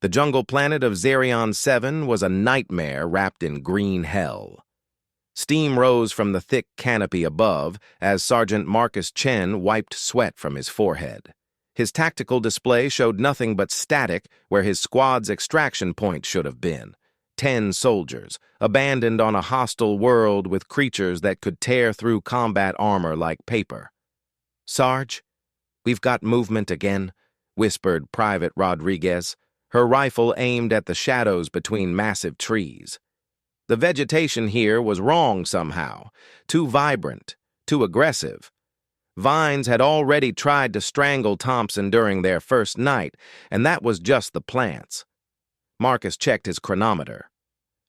The jungle planet of Xerion 7 was a nightmare wrapped in green hell. Steam rose from the thick canopy above as Sergeant Marcus Chen wiped sweat from his forehead. His tactical display showed nothing but static where his squad's extraction point should have been. 10 soldiers, abandoned on a hostile world with creatures that could tear through combat armor like paper. "Sarge, we've got movement again," whispered Private Rodriguez, her rifle aimed at the shadows between massive trees. The vegetation here was wrong somehow, too vibrant, too aggressive. Vines had already tried to strangle Thompson during their first night, and that was just the plants. Marcus checked his chronometer.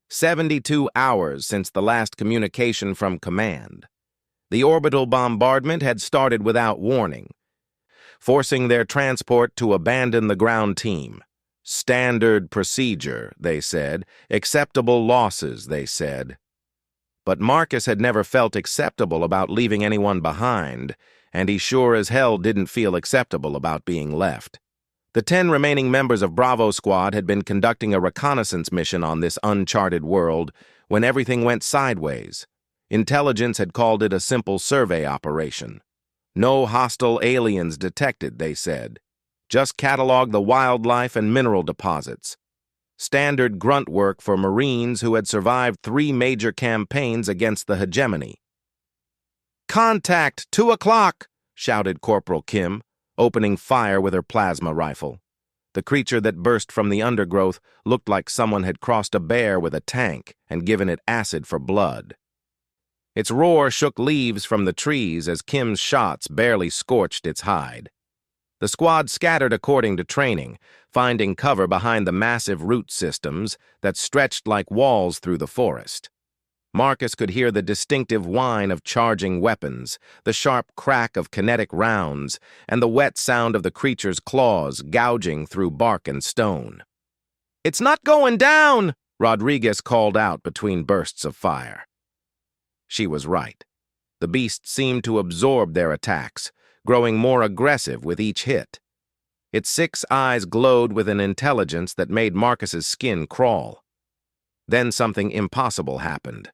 72 hours since the last communication from command. The orbital bombardment had started without warning, forcing their transport to abandon the ground team. Standard procedure, they said. Acceptable losses, they said. But Marcus had never felt acceptable about leaving anyone behind, and he sure as hell didn't feel acceptable about being left. The 10 remaining members of Bravo Squad had been conducting a reconnaissance mission on this uncharted world when everything went sideways. Intelligence had called it a simple survey operation. No hostile aliens detected, they said. Just catalog the wildlife and mineral deposits. Standard grunt work for Marines who had survived 3 major campaigns against the hegemony. "Contact, 2 o'clock!" shouted Corporal Kim, opening fire with her plasma rifle. The creature that burst from the undergrowth looked like someone had crossed a bear with a tank and given it acid for blood. Its roar shook leaves from the trees as Kim's shots barely scorched its hide. The squad scattered according to training, finding cover behind the massive root systems that stretched like walls through the forest. Marcus could hear the distinctive whine of charging weapons, the sharp crack of kinetic rounds, and the wet sound of the creature's claws gouging through bark and stone. "It's not going down!" Rodriguez called out between bursts of fire. She was right. The beast seemed to absorb their attacks, growing more aggressive with each hit. Its 6 eyes glowed with an intelligence that made Marcus's skin crawl. Then something impossible happened.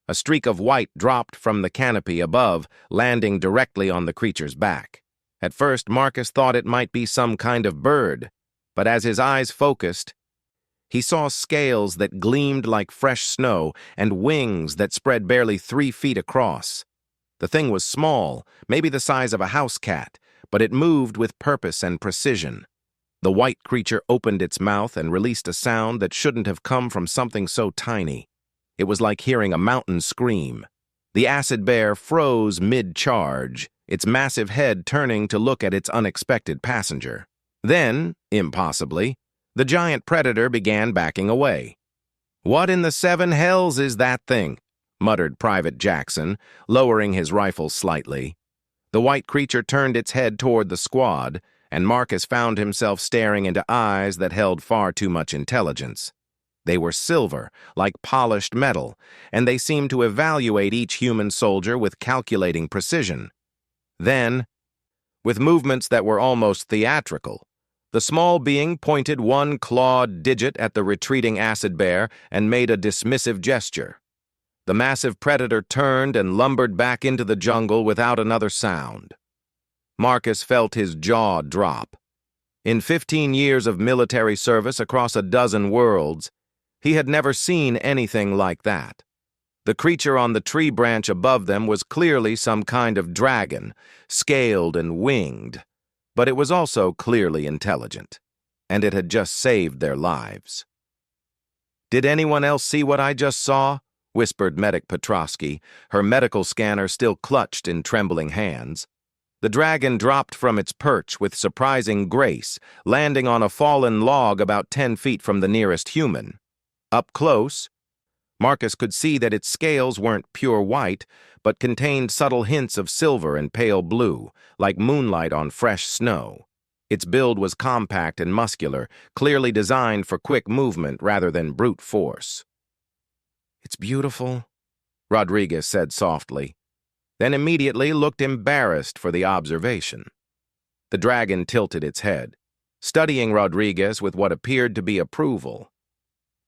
A streak of white dropped from the canopy above, landing directly on the creature's back. At first, Marcus thought it might be some kind of bird, but as his eyes focused, he saw scales that gleamed like fresh snow and wings that spread barely 3 feet across. The thing was small, maybe the size of a house cat, but it moved with purpose and precision. The white creature opened its mouth and released a sound that shouldn't have come from something so tiny. It was like hearing a mountain scream. The acid bear froze mid-charge, its massive head turning to look at its unexpected passenger. Then, impossibly, the giant predator began backing away. "What in the 7 hells is that thing?" muttered Private Jackson, lowering his rifle slightly. The white creature turned its head toward the squad, and Marcus found himself staring into eyes that held far too much intelligence. They were silver, like polished metal, and they seemed to evaluate each human soldier with calculating precision. Then, with movements that were almost theatrical, the small being pointed one clawed digit at the retreating acid bear and made a dismissive gesture. The massive predator turned and lumbered back into the jungle without another sound. Marcus felt his jaw drop. In 15 years of military service across a dozen worlds, he had never seen anything like that. The creature on the tree branch above them was clearly some kind of dragon, scaled and winged, but it was also clearly intelligent, and it had just saved their lives. "Did anyone else see what I just saw?" whispered Medic Petrosky, her medical scanner still clutched in trembling hands. The dragon dropped from its perch with surprising grace, landing on a fallen log about 10 feet from the nearest human. Up close, Marcus could see that its scales weren't pure white, but contained subtle hints of silver and pale blue, like moonlight on fresh snow. Its build was compact and muscular, clearly designed for quick movement rather than brute force. "It's beautiful," Rodriguez said softly, then immediately looked embarrassed for the observation. The dragon tilted its head. studying Rodriguez with what appeared to be approval.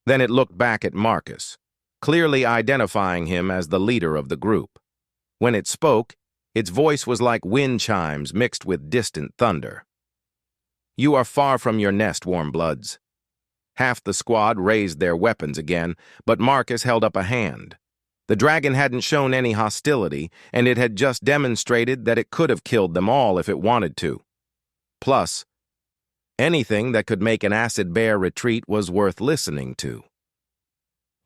Then it looked back at Marcus, clearly identifying him as the leader of the group. When it spoke, its voice was like wind chimes mixed with distant thunder. "You are far from your nest, warm bloods." Half the squad raised their weapons again, but Marcus held up a hand. The dragon hadn't shown any hostility, and it had just demonstrated that it could have killed them all if it wanted to. Plus, anything that could make an acid bear retreat was worth listening to.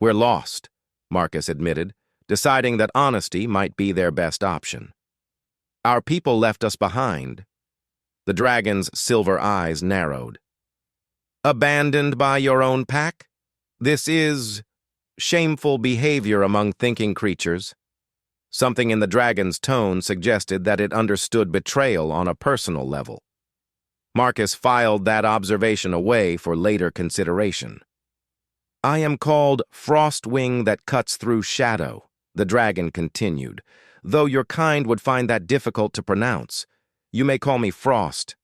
"We're lost," Marcus admitted, deciding that honesty might be their best option. "Our people left us behind." The dragon's silver eyes narrowed. "Abandoned by your own pack? This is shameful behavior among thinking creatures." Something in the dragon's tone suggested that it understood betrayal on a personal level. Marcus filed that observation away for later consideration. "I am called Frostwing that cuts through shadow," the dragon continued, "though your kind would find that difficult to pronounce. You may call me Frost.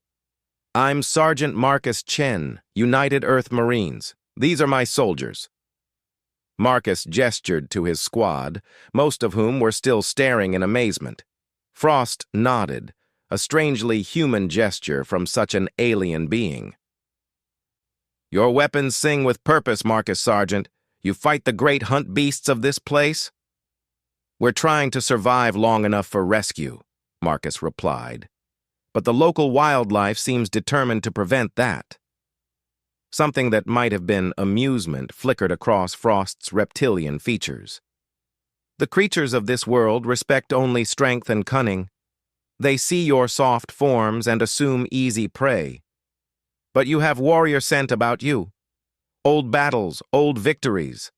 I'm Sergeant Marcus Chen, United Earth Marines. These are my soldiers." Marcus gestured to his squad, most of whom were still staring in amazement. Frost nodded, a strangely human gesture from such an alien being. "Your weapons sing with purpose, Marcus Sergeant. You fight the great hunt beasts of this place?" "We're trying to survive long enough for rescue," Marcus replied. "But the local wildlife seems determined to prevent that." Something that might have been amusement flickered across Frost's reptilian features. "The creatures of this world respect only strength and cunning. They see your soft forms and assume easy prey. But you have warrior scent about you. Old battles, old victories."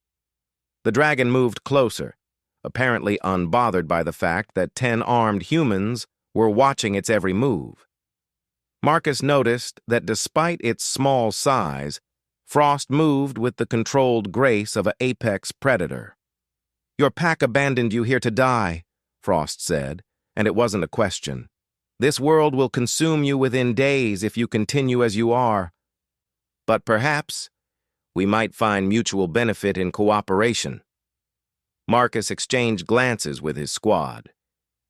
The dragon moved closer, apparently unbothered by the fact that 10 armed humans were watching its every move. Marcus noticed that despite its small size, Frost moved with the controlled grace of an apex predator. "Your pack abandoned you here to die," Frost said, and it wasn't a question. "This world will consume you within days if you continue as you are. But perhaps we might find mutual benefit in cooperation." Marcus exchanged glances with his squad.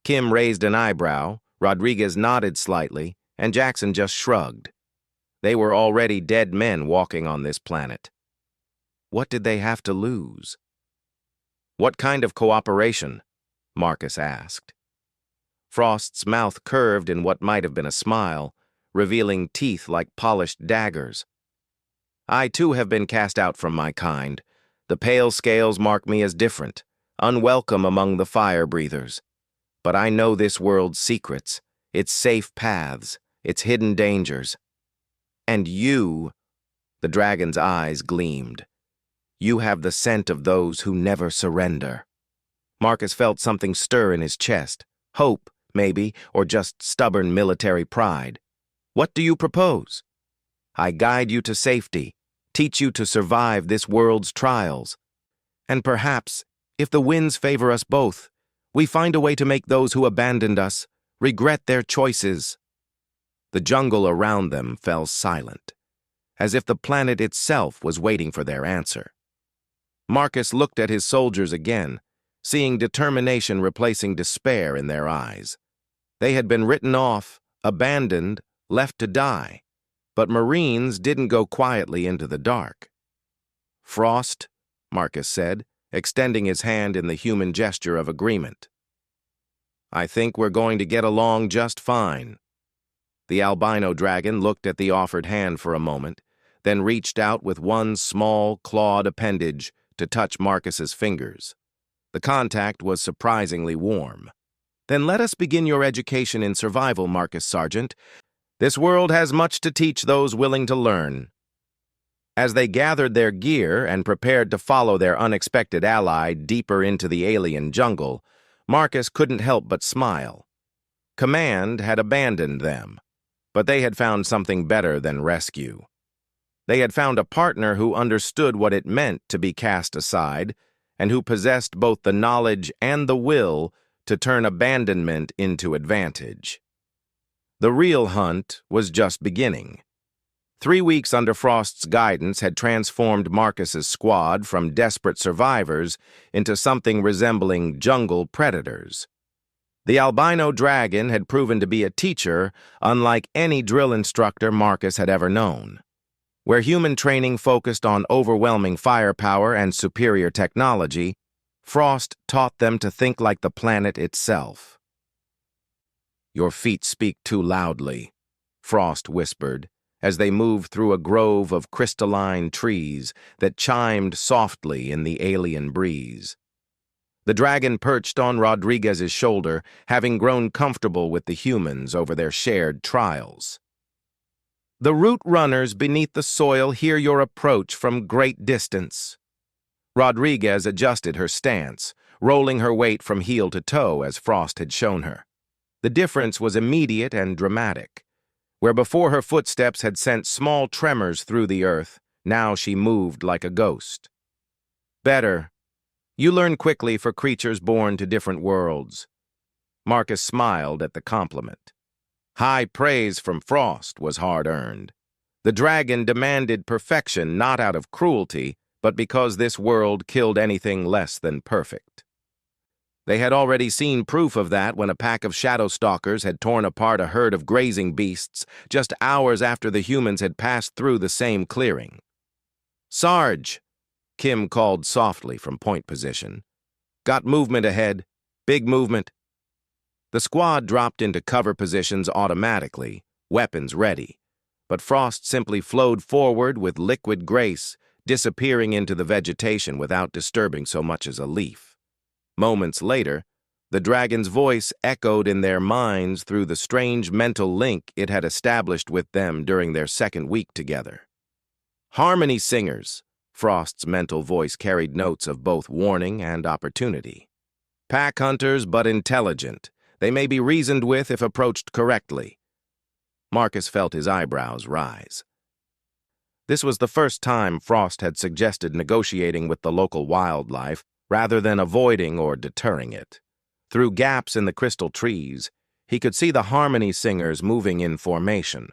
Kim raised an eyebrow, Rodriguez nodded slightly, and Jackson just shrugged. They were already dead men walking on this planet. What did they have to lose? "What kind of cooperation?" Marcus asked. Frost's mouth curved in what might have been a smile, revealing teeth like polished daggers. "I too have been cast out from my kind. The pale scales mark me as different, unwelcome among the fire-breathers. But I know this world's secrets, its safe paths, its hidden dangers. And you," the dragon's eyes gleamed, "you have the scent of those who never surrender." Marcus felt something stir in his chest, hope, maybe, or just stubborn military pride. "What do you propose?" "I guide you to safety, teach you to survive this world's trials. And perhaps, if the winds favor us both, we find a way to make those who abandoned us regret their choices." The jungle around them fell silent, as if the planet itself was waiting for their answer. Marcus looked at his soldiers again, seeing determination replacing despair in their eyes. They had been written off, abandoned, left to die, but Marines didn't go quietly into the dark. "Frost," Marcus said, extending his hand in the human gesture of agreement. "I think we're going to get along just fine." The albino dragon looked at the offered hand for a moment, then reached out with one small, clawed appendage to touch Marcus's fingers. The contact was surprisingly warm. "Then let us begin your education in survival, Marcus Sergeant. This world has much to teach those willing to learn." As they gathered their gear and prepared to follow their unexpected ally deeper into the alien jungle, Marcus couldn't help but smile. Command had abandoned them, but they had found something better than rescue. They had found a partner who understood what it meant to be cast aside and who possessed both the knowledge and the will to turn abandonment into advantage. The real hunt was just beginning. 3 weeks under Frost's guidance had transformed Marcus's squad from desperate survivors into something resembling jungle predators. The albino dragon had proven to be a teacher unlike any drill instructor Marcus had ever known. Where human training focused on overwhelming firepower and superior technology, Frost taught them to think like the planet itself. "Your feet speak too loudly," Frost whispered, as they moved through a grove of crystalline trees that chimed softly in the alien breeze. The dragon perched on Rodriguez's shoulder, having grown comfortable with the humans over their shared trials. "The root runners beneath the soil hear your approach from great distance." Rodriguez adjusted her stance, rolling her weight from heel to toe as Frost had shown her. The difference was immediate and dramatic. Where before her footsteps had sent small tremors through the earth, now she moved like a ghost. "Better. You learn quickly for creatures born to different worlds." Marcus smiled at the compliment. High praise from Frost was hard-earned. The dragon demanded perfection not out of cruelty, but because this world killed anything less than perfect. They had already seen proof of that when a pack of shadow stalkers had torn apart a herd of grazing beasts just hours after the humans had passed through the same clearing. "Sarge," Kim called softly from point position. "Got movement ahead. Big movement." The squad dropped into cover positions automatically, weapons ready, but Frost simply flowed forward with liquid grace, disappearing into the vegetation without disturbing so much as a leaf. Moments later, the dragon's voice echoed in their minds through the strange mental link it had established with them during their second week together. "Harmony singers," Frost's mental voice carried notes of both warning and opportunity. "Pack hunters, but intelligent. They may be reasoned with if approached correctly." Marcus felt his eyebrows rise. This was the first time Frost had suggested negotiating with the local wildlife rather than avoiding or deterring it. Through gaps in the crystal trees, he could see the harmony singers moving in formation.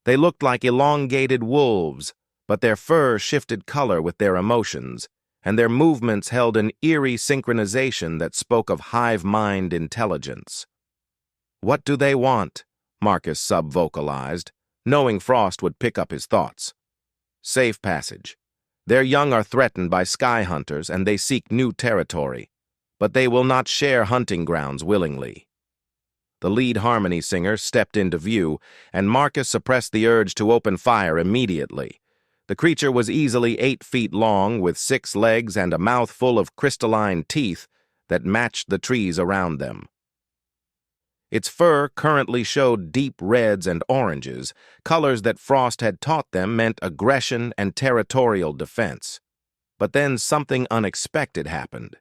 They looked like elongated wolves, but their fur shifted color with their emotions, and their movements held an eerie synchronization that spoke of hive-mind intelligence. "What do they want?" Marcus sub-vocalized, knowing Frost would pick up his thoughts. "Safe passage. Their young are threatened by sky hunters and they seek new territory, but they will not share hunting grounds willingly." The lead harmony singer stepped into view, and Marcus suppressed the urge to open fire immediately. The creature was easily 8 feet long, with 6 legs and a mouth full of crystalline teeth that matched the trees around them. Its fur currently showed deep reds and oranges, colors that Frost had taught them meant aggression and territorial defense. But then something unexpected happened.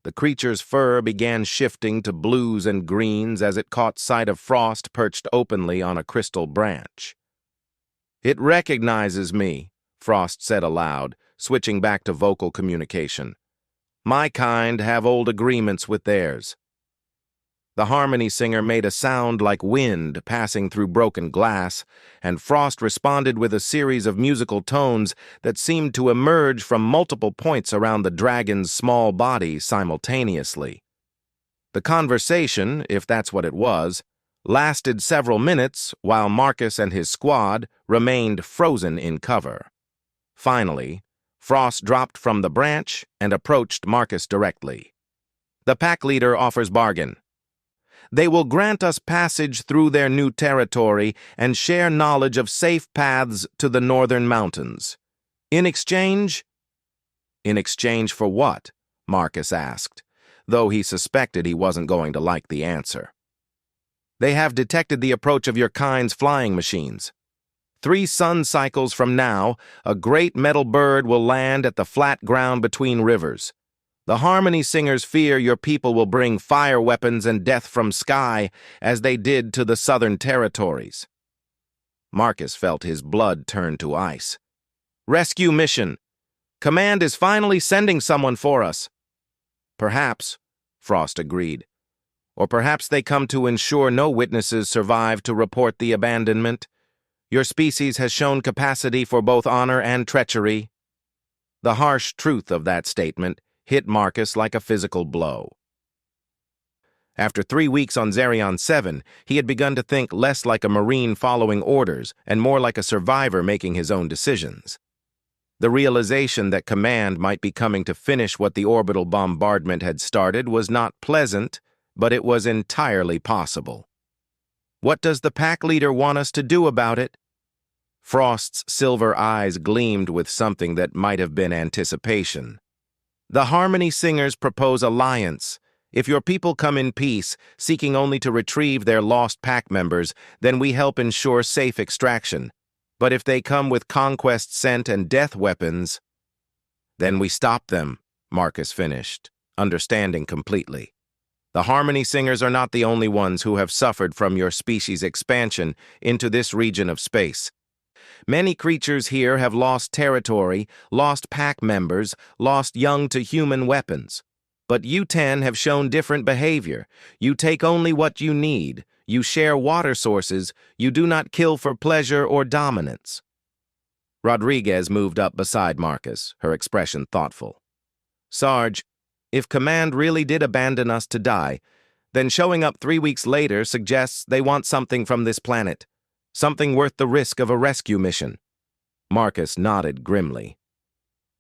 The creature's fur began shifting to blues and greens as it caught sight of Frost perched openly on a crystal branch. "It recognizes me," Frost said aloud, switching back to vocal communication. "My kind have old agreements with theirs." The harmony singer made a sound like wind passing through broken glass, and Frost responded with a series of musical tones that seemed to emerge from multiple points around the dragon's small body simultaneously. The conversation, if that's what it was, lasted several minutes while Marcus and his squad remained frozen in cover. Finally, Frost dropped from the branch and approached Marcus directly. "The pack leader offers bargain. They will grant us passage through their new territory and share knowledge of safe paths to the northern mountains. In exchange?" "In exchange for what?" Marcus asked, though he suspected he wasn't going to like the answer. "They have detected the approach of your kind's flying machines. 3 sun cycles from now, a great metal bird will land at the flat ground between rivers. The harmony singers fear your people will bring fire weapons and death from sky, as they did to the southern territories." Marcus felt his blood turn to ice. "Rescue mission. Command is finally sending someone for us." "Perhaps," Frost agreed. "Or perhaps they come to ensure no witnesses survive to report the abandonment. Your species has shown capacity for both honor and treachery." The harsh truth of that statement hit Marcus like a physical blow. After 3 weeks on Zarion 7, he had begun to think less like a Marine following orders and more like a survivor making his own decisions. The realization that command might be coming to finish what the orbital bombardment had started was not pleasant, but it was entirely possible. "What does the pack leader want us to do about it?" Frost's silver eyes gleamed with something that might have been anticipation. "The Harmony Singers propose alliance. If your people come in peace, seeking only to retrieve their lost pack members, then we help ensure safe extraction. But if they come with conquest scent and death weapons, then we stop them," Marcus finished, understanding completely. "The Harmony Singers are not the only ones who have suffered from your species' expansion into this region of space. Many creatures here have lost territory, lost pack members, lost young-to-human weapons. But you 10 have shown different behavior. You take only what you need. You share water sources. You do not kill for pleasure or dominance." Rodriguez moved up beside Marcus, her expression thoughtful. "Sarge, if Command really did abandon us to die, then showing up 3 weeks later suggests they want something from this planet. Something worth the risk of a rescue mission." Marcus nodded grimly.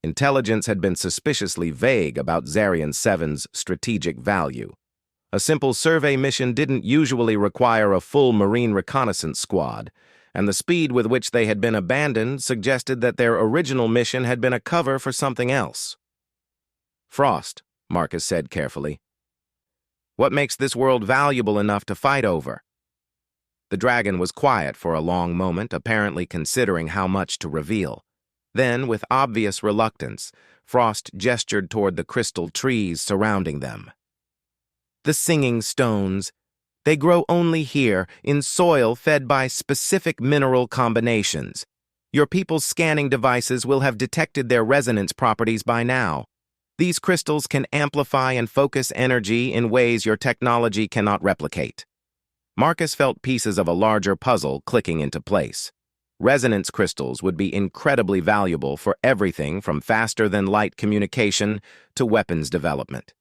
Intelligence had been suspiciously vague about Zarion 7's strategic value. A simple survey mission didn't usually require a full Marine reconnaissance squad, and the speed with which they had been abandoned suggested that their original mission had been a cover for something else. "Frost," Marcus said carefully, "what makes this world valuable enough to fight over?" The dragon was quiet for a long moment, apparently considering how much to reveal. Then, with obvious reluctance, Frost gestured toward the crystal trees surrounding them. "The singing stones. They grow only here, in soil fed by specific mineral combinations. Your people's scanning devices will have detected their resonance properties by now. These crystals can amplify and focus energy in ways your technology cannot replicate." Marcus felt pieces of a larger puzzle clicking into place. Resonance crystals would be incredibly valuable for everything from faster-than-light communication to weapons development.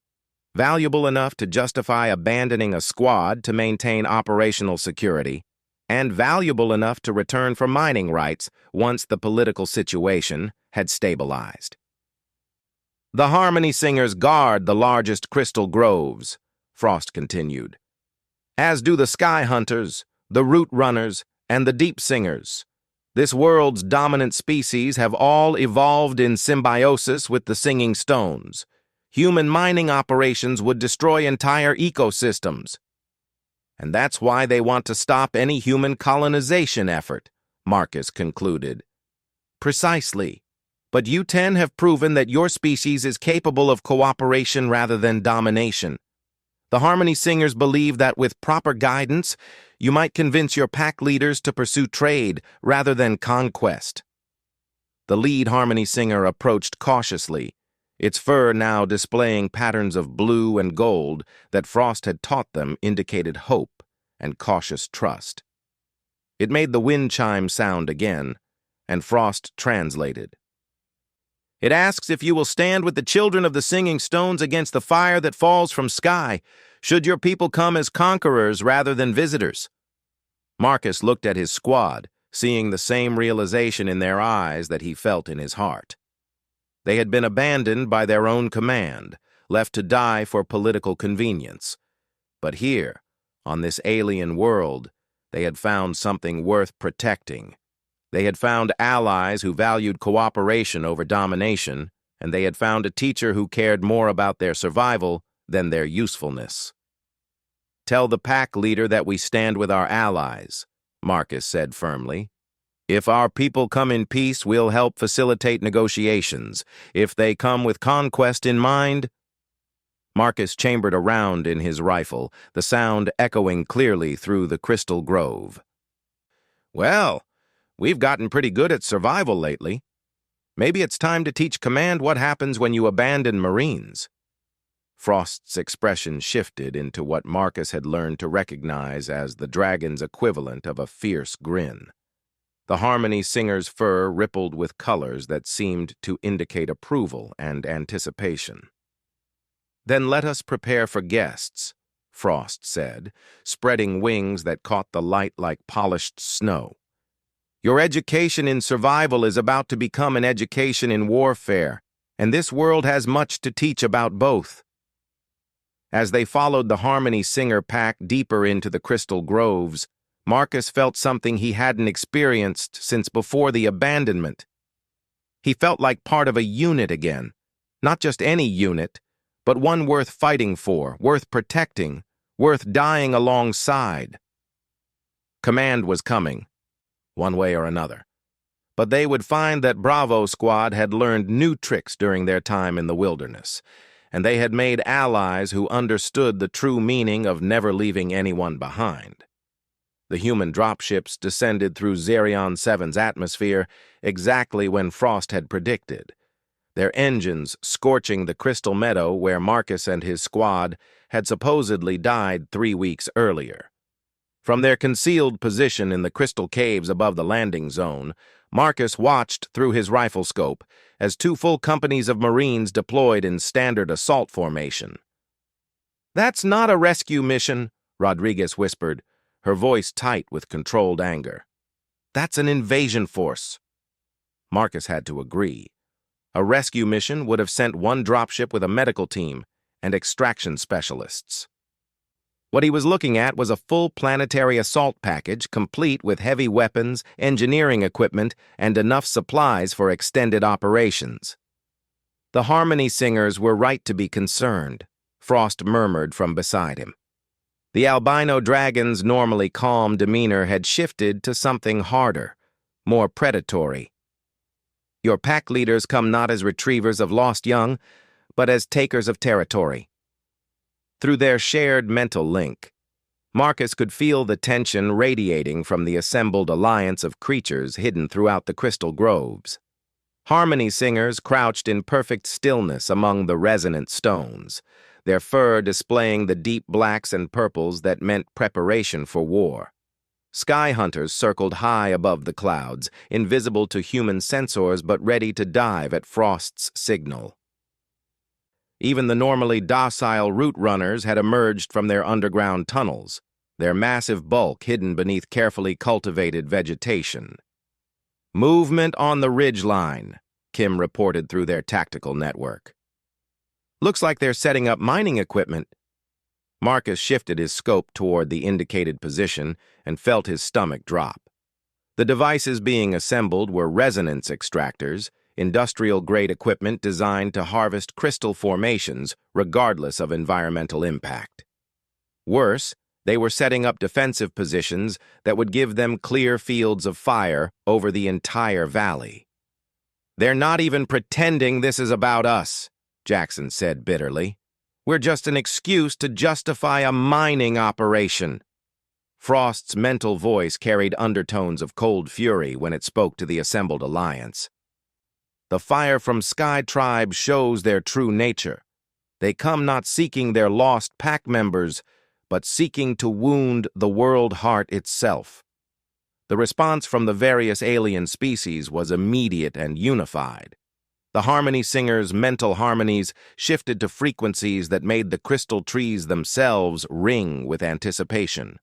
Valuable enough to justify abandoning a squad to maintain operational security, and valuable enough to return for mining rights once the political situation had stabilized. "The Harmony Singers guard the largest crystal groves," Frost continued, "as do the Sky Hunters, the Root Runners, and the Deep Singers. This world's dominant species have all evolved in symbiosis with the singing stones. Human mining operations would destroy entire ecosystems. And that's why they want to stop any human colonization effort," Marcus concluded. "Precisely. But you 10 have proven that your species is capable of cooperation rather than domination. The Harmony Singers believe that with proper guidance, you might convince your pack leaders to pursue trade rather than conquest." The lead Harmony Singer approached cautiously, its fur now displaying patterns of blue and gold that Frost had taught them indicated hope and cautious trust. It made the wind chime sound again, and Frost translated. "It asks if you will stand with the children of the singing stones against the fire that falls from sky, should your people come as conquerors rather than visitors." Marcus looked at his squad, seeing the same realization in their eyes that he felt in his heart. They had been abandoned by their own command, left to die for political convenience. But here, on this alien world, they had found something worth protecting. They had found allies who valued cooperation over domination, and they had found a teacher who cared more about their survival than their usefulness. "Tell the pack leader that we stand with our allies," Marcus said firmly. "If our people come in peace, we'll help facilitate negotiations. If they come with conquest in mind..." Marcus chambered a round in his rifle, the sound echoing clearly through the crystal grove. "Well, we've gotten pretty good at survival lately. Maybe it's time to teach Command what happens when you abandon Marines." Frost's expression shifted into what Marcus had learned to recognize as the dragon's equivalent of a fierce grin. The Harmony Singer's fur rippled with colors that seemed to indicate approval and anticipation. "Then let us prepare for guests," Frost said, spreading wings that caught the light like polished snow. "Your education in survival is about to become an education in warfare, and this world has much to teach about both." As they followed the Harmony Singer pack deeper into the crystal groves, Marcus felt something he hadn't experienced since before the abandonment. He felt like part of a unit again, not just any unit, but one worth fighting for, worth protecting, worth dying alongside. Command was coming, one way or another. But they would find that Bravo Squad had learned new tricks during their time in the wilderness, and they had made allies who understood the true meaning of never leaving anyone behind. The human dropships descended through Xerion 7's atmosphere exactly when Frost had predicted, their engines scorching the crystal meadow where Marcus and his squad had supposedly died 3 weeks earlier. From their concealed position in the crystal caves above the landing zone, Marcus watched through his rifle scope as 2 full companies of Marines deployed in standard assault formation. "That's not a rescue mission," Rodriguez whispered, her voice tight with controlled anger. "That's an invasion force." Marcus had to agree. A rescue mission would have sent 1 dropship with a medical team and extraction specialists. What he was looking at was a full planetary assault package complete with heavy weapons, engineering equipment, and enough supplies for extended operations. "The Harmony Singers were right to be concerned," Frost murmured from beside him. The albino dragon's normally calm demeanor had shifted to something harder, more predatory. "Your pack leaders come not as retrievers of lost young, but as takers of territory." Through their shared mental link, Marcus could feel the tension radiating from the assembled alliance of creatures hidden throughout the crystal groves. Harmony Singers crouched in perfect stillness among the resonant stones, their fur displaying the deep blacks and purples that meant preparation for war. Sky hunters circled high above the clouds, invisible to human sensors but ready to dive at Frost's signal. Even the normally docile route runners had emerged from their underground tunnels, their massive bulk hidden beneath carefully cultivated vegetation. "Movement on the ridgeline," Kim reported through their tactical network. "Looks like they're setting up mining equipment." Marcus shifted his scope toward the indicated position and felt his stomach drop. The devices being assembled were resonance extractors, industrial-grade equipment designed to harvest crystal formations regardless of environmental impact. Worse, they were setting up defensive positions that would give them clear fields of fire over the entire valley. "They're not even pretending this is about us," Jackson said bitterly. "We're just an excuse to justify a mining operation." Frost's mental voice carried undertones of cold fury when it spoke to the assembled alliance. "The Fire from Sky tribe shows their true nature. They come not seeking their lost pack members, but seeking to wound the world heart itself." The response from the various alien species was immediate and unified. The Harmony Singers' mental harmonies shifted to frequencies that made the crystal trees themselves ring with anticipation.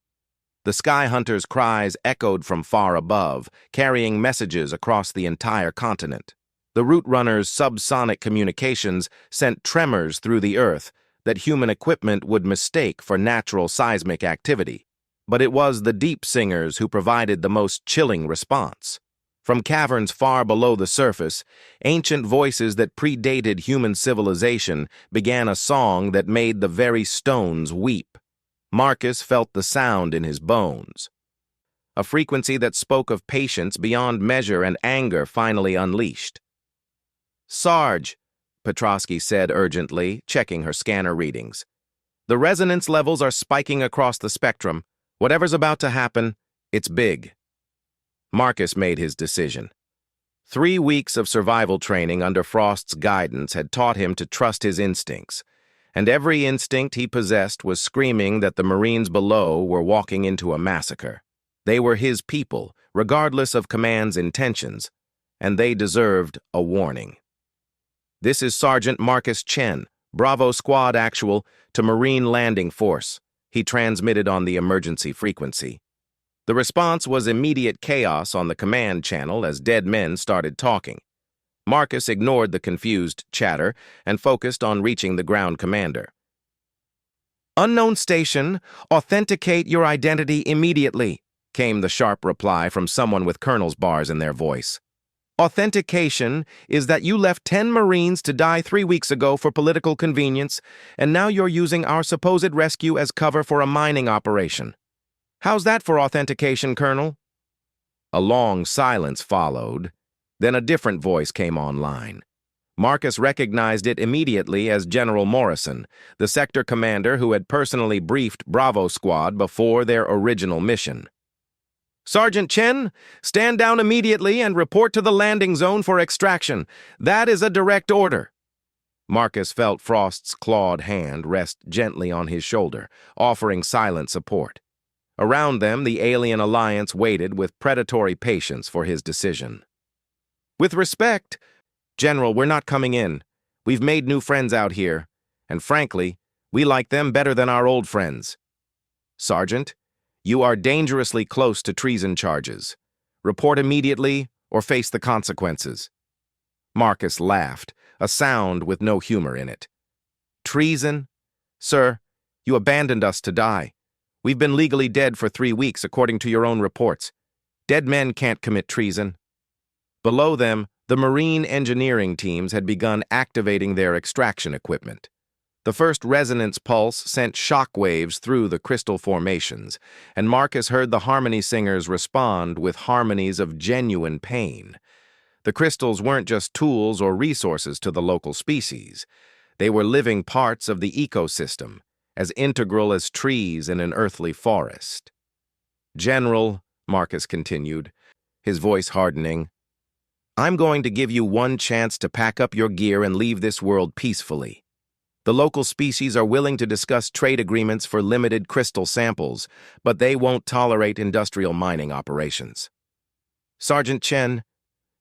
The Sky Hunters' cries echoed from far above, carrying messages across the entire continent. The Route Runners' subsonic communications sent tremors through the earth that human equipment would mistake for natural seismic activity. But it was the Deep Singers who provided the most chilling response. From caverns far below the surface, ancient voices that predated human civilization began a song that made the very stones weep. Marcus felt the sound in his bones. A frequency that spoke of patience beyond measure and anger finally unleashed. "Sarge," Petrosky said urgently, checking her scanner readings. "The resonance levels are spiking across the spectrum. Whatever's about to happen, it's big." Marcus made his decision. 3 weeks of survival training under Frost's guidance had taught him to trust his instincts, and every instinct he possessed was screaming that the Marines below were walking into a massacre. They were his people, regardless of command's intentions, and they deserved a warning. This is Sergeant Marcus Chen, Bravo Squad Actual, to Marine Landing Force. He transmitted on the emergency frequency. The response was immediate chaos on the command channel as dead men started talking. Marcus ignored the confused chatter and focused on reaching the ground commander. "Unknown station, authenticate your identity immediately," came the sharp reply from someone with colonel's bars in their voice. "Authentication is that you left 10 Marines to die 3 weeks ago for political convenience, and now you're using our supposed rescue as cover for a mining operation. How's that for authentication, Colonel?" A long silence followed. Then a different voice came online. Marcus recognized it immediately as General Morrison, the sector commander who had personally briefed Bravo Squad before their original mission. "Sergeant Chen, stand down immediately and report to the landing zone for extraction. That is a direct order." Marcus felt Frost's clawed hand rest gently on his shoulder, offering silent support. Around them, the alien alliance waited with predatory patience for his decision. "With respect, General, we're not coming in. We've made new friends out here, and frankly, we like them better than our old friends. Sergeant, you are dangerously close to treason charges. Report immediately or face the consequences." Marcus laughed, a sound with no humor in it. "Treason? Sir, you abandoned us to die. We've been legally dead for 3 weeks, according to your own reports. Dead men can't commit treason." Below them, the Marine engineering teams had begun activating their extraction equipment. The first resonance pulse sent shock waves through the crystal formations, and Marcus heard the harmony singers respond with harmonies of genuine pain. The crystals weren't just tools or resources to the local species. They were living parts of the ecosystem, as integral as trees in an earthly forest. "General," Marcus continued, his voice hardening, "I'm going to give you one chance to pack up your gear and leave this world peacefully. The local species are willing to discuss trade agreements for limited crystal samples, but they won't tolerate industrial mining operations. Sergeant Chen,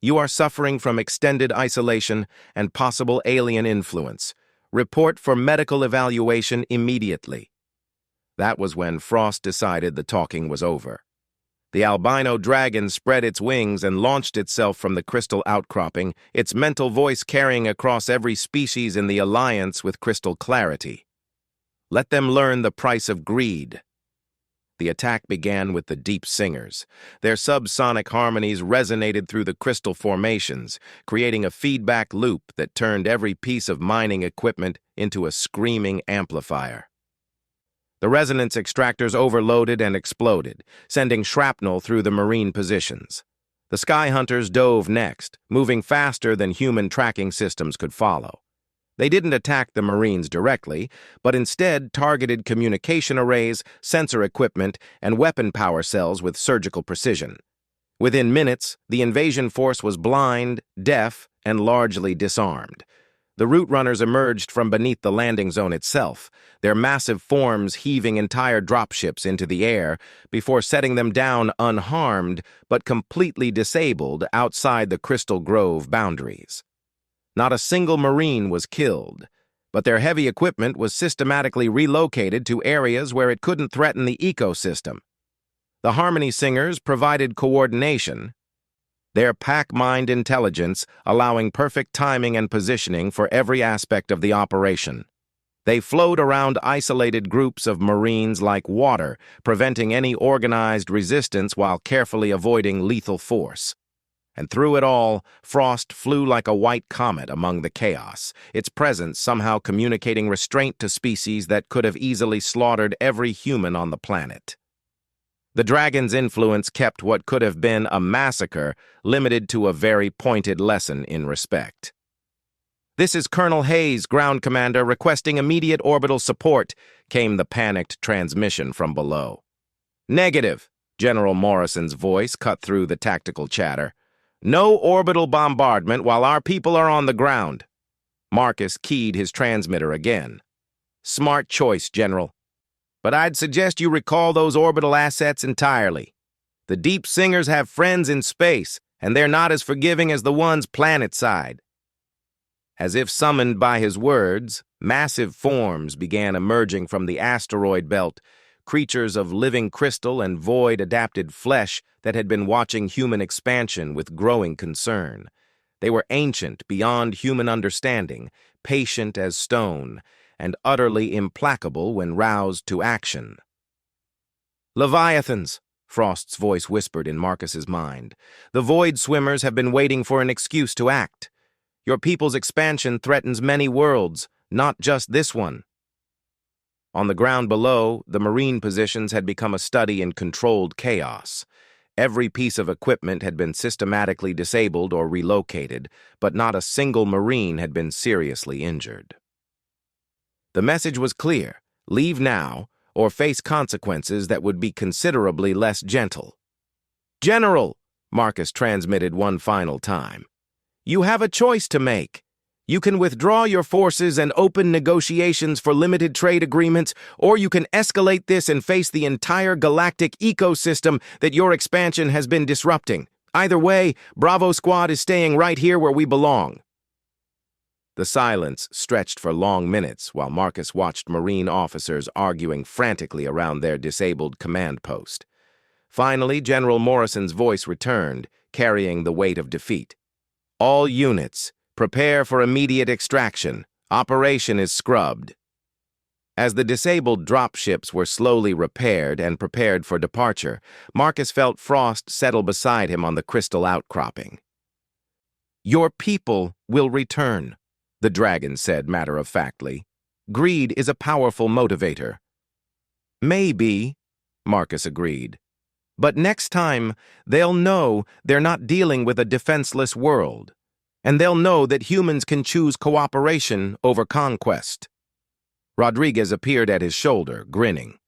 you are suffering from extended isolation and possible alien influence. Report for medical evaluation immediately." That was when Frost decided the talking was over. The albino dragon spread its wings and launched itself from the crystal outcropping, its mental voice carrying across every species in the Alliance with crystal clarity. "Let them learn the price of greed." The attack began with the deep singers. Their subsonic harmonies resonated through the crystal formations, creating a feedback loop that turned every piece of mining equipment into a screaming amplifier. The resonance extractors overloaded and exploded, sending shrapnel through the Marine positions. The Sky Hunters dove next, moving faster than human tracking systems could follow. They didn't attack the Marines directly, but instead targeted communication arrays, sensor equipment, and weapon power cells with surgical precision. Within minutes, the invasion force was blind, deaf, and largely disarmed. The route runners emerged from beneath the landing zone itself, their massive forms heaving entire dropships into the air before setting them down unharmed but completely disabled outside the Crystal Grove boundaries. Not a single Marine was killed, but their heavy equipment was systematically relocated to areas where it couldn't threaten the ecosystem. The Harmony Singers provided coordination, their pack-mind intelligence allowing perfect timing and positioning for every aspect of the operation. They flowed around isolated groups of Marines like water, preventing any organized resistance while carefully avoiding lethal force. And through it all, Frost flew like a white comet among the chaos, its presence somehow communicating restraint to species that could have easily slaughtered every human on the planet. The dragon's influence kept what could have been a massacre limited to a very pointed lesson in respect. "This is Colonel Hayes, ground commander, requesting immediate orbital support," came the panicked transmission from below. "Negative," General Morrison's voice cut through the tactical chatter. "No orbital bombardment while our people are on the ground." Marcus keyed his transmitter again. "Smart choice, General. But I'd suggest you recall those orbital assets entirely." The deep singers have friends in space, and they're not as forgiving as the ones planet-side. As if summoned by his words, massive forms began emerging from the asteroid belt, creatures of living crystal and void-adapted flesh that had been watching human expansion with growing concern. They were ancient beyond human understanding, patient as stone, and utterly implacable when roused to action. "Leviathans," Frost's voice whispered in Marcus's mind. "The void swimmers have been waiting for an excuse to act. Your people's expansion threatens many worlds, not just this one." On the ground below, the marine positions had become a study in controlled chaos. Every piece of equipment had been systematically disabled or relocated, but not a single marine had been seriously injured. The message was clear: leave now, or face consequences that would be considerably less gentle. "General," Marcus transmitted one final time, "you have a choice to make. You can withdraw your forces and open negotiations for limited trade agreements, or you can escalate this and face the entire galactic ecosystem that your expansion has been disrupting. Either way, Bravo Squad is staying right here where we belong." The silence stretched for long minutes while Marcus watched Marine officers arguing frantically around their disabled command post. Finally, General Morrison's voice returned, carrying the weight of defeat. "All units, prepare for immediate extraction. Operation is scrubbed." As the disabled dropships were slowly repaired and prepared for departure, Marcus felt Frost settle beside him on the crystal outcropping. "Your people will return," the dragon said matter-of-factly. "Greed is a powerful motivator." "Maybe," Marcus agreed. "But next time, they'll know they're not dealing with a defenseless world. And they'll know that humans can choose cooperation over conquest." Rodriguez appeared at his shoulder, grinning.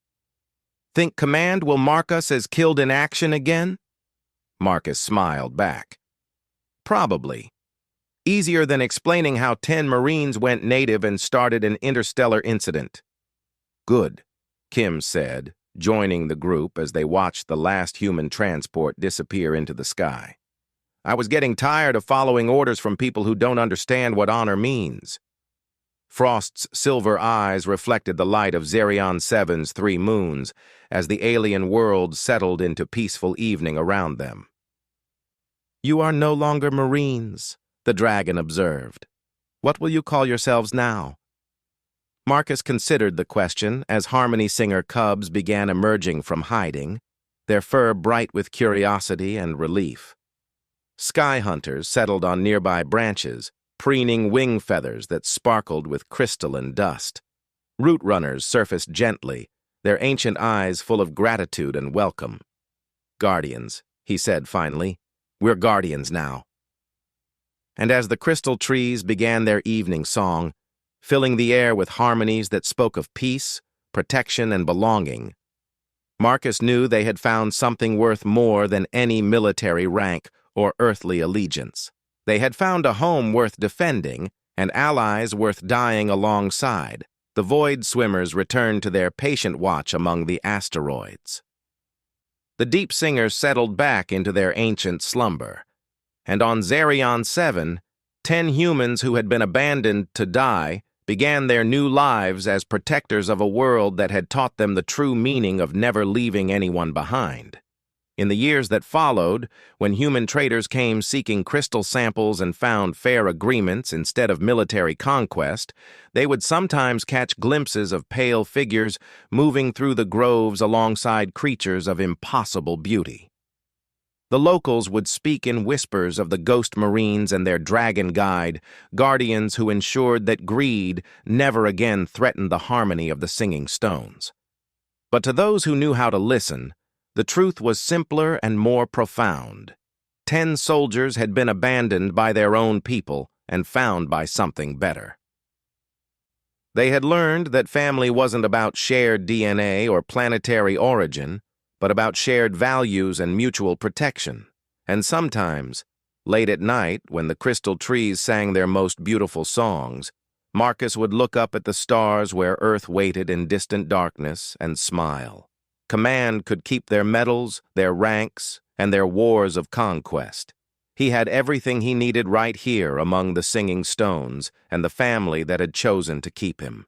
"Think Command will mark us as killed in action again?" Marcus smiled back. "Probably. Easier than explaining how 10 Marines went native and started an interstellar incident." "Good," Kim said, joining the group as they watched the last human transport disappear into the sky. "I was getting tired of following orders from people who don't understand what honor means." Frost's silver eyes reflected the light of Zerion 7's 3 moons as the alien world settled into peaceful evening around them. "You are no longer Marines," the dragon observed. "What will you call yourselves now?" Marcus considered the question as Harmony Singer cubs began emerging from hiding, their fur bright with curiosity and relief. Sky hunters settled on nearby branches, preening wing feathers that sparkled with crystalline dust. Root runners surfaced gently, their ancient eyes full of gratitude and welcome. "Guardians," he said finally. "We're guardians now." And as the crystal trees began their evening song, filling the air with harmonies that spoke of peace, protection, and belonging, Marcus knew they had found something worth more than any military rank or earthly allegiance. They had found a home worth defending and allies worth dying alongside. The void swimmers returned to their patient watch among the asteroids. The deep singers settled back into their ancient slumber, and on Zerion 7, 10 humans who had been abandoned to die began their new lives as protectors of a world that had taught them the true meaning of never leaving anyone behind. In the years that followed, when human traders came seeking crystal samples and found fair agreements instead of military conquest, they would sometimes catch glimpses of pale figures moving through the groves alongside creatures of impossible beauty. The locals would speak in whispers of the ghost marines and their dragon guide, guardians who ensured that greed never again threatened the harmony of the singing stones. But to those who knew how to listen, the truth was simpler and more profound. 10 soldiers had been abandoned by their own people and found by something better. They had learned that family wasn't about shared DNA or planetary origin, but about shared values and mutual protection. And sometimes, late at night, when the crystal trees sang their most beautiful songs, Marcus would look up at the stars where Earth waited in distant darkness and smile. Command could keep their medals, their ranks, and their wars of conquest. He had everything he needed right here among the singing stones and the family that had chosen to keep him.